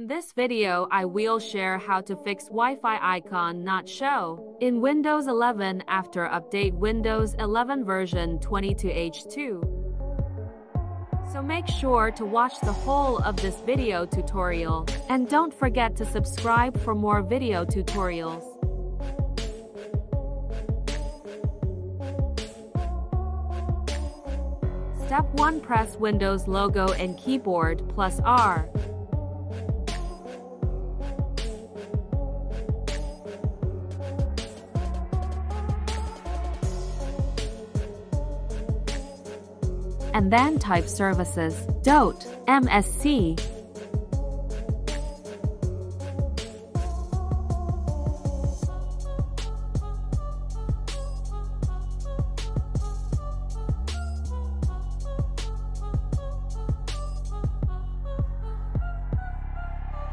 In this video, I will share how to fix Wi-Fi icon not show in Windows 11 after update Windows 11 version 22H2. So make sure to watch the whole of this video tutorial, and don't forget to subscribe for more video tutorials. Step 1. Press Windows logo and keyboard plus R. And then type services.msc.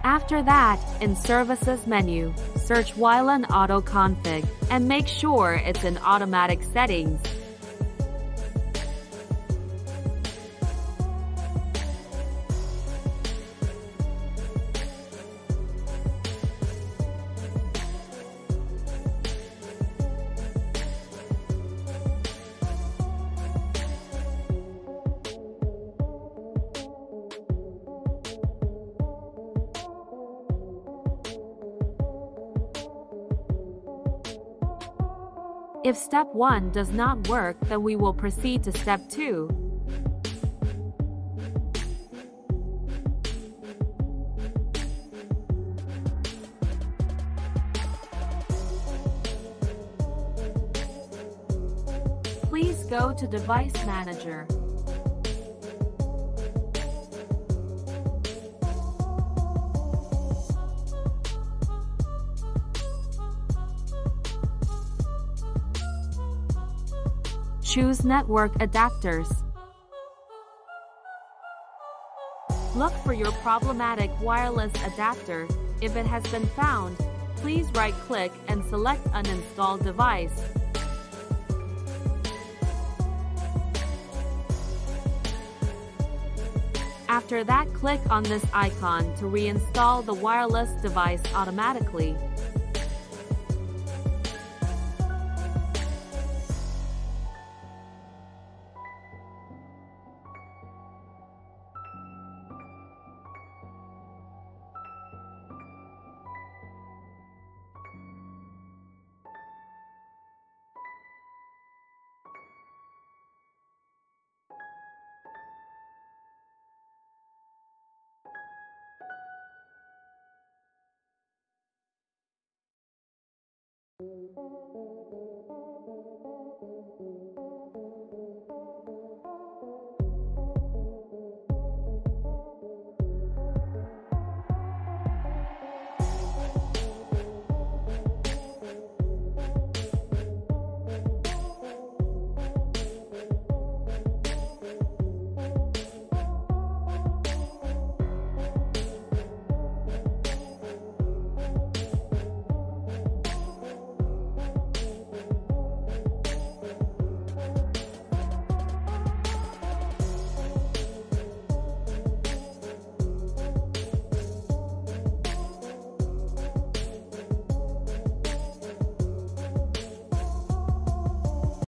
After that, in Services menu, search Wifi Auto Config, and make sure it's in Automatic Settings. If step 1 does not work, then we will proceed to step 2. Please go to Device Manager. Choose Network Adapters. Look for your problematic wireless adapter. If it has been found, please right-click and select Uninstall Device. After that, click on this icon to reinstall the wireless device automatically.